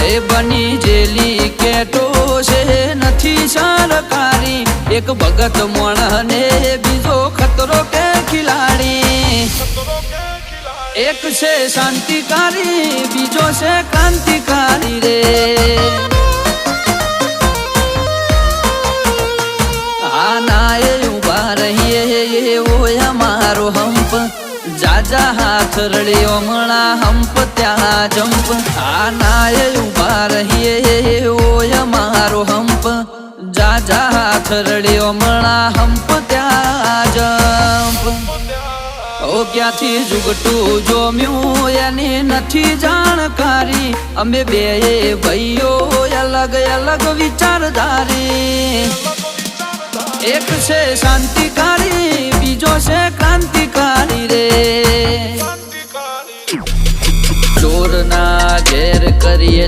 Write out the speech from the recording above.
એ બની જેલી કેટો છે નથી સરકારી એક ભગત મોણ ને બીજો ખતરો કે ખિલાડી એક છે શાંતિકારી બીજો છે ક્રાંતિકારી રે આના એ ઉભા રહીએ ઓય અમારો હંપ જાજા હાથ રળ્યો મણા હંપ ત્યાં જંપ આના એ ઉભા રહીએ ઓય અમારો હંપ જાજા હાથ રળ્યો મણા હંપ ત્યાં જંપ ઓ ક્યાંથી જુગટું જોમ્યું એની નથી જાણકારી અમે બે ભાઈઓ અલગ અલગ વિચારધારી એક છે શાંતિકારી બીજો છે ક્રાંતિકારી રે ચોરના ઘેર કરીએ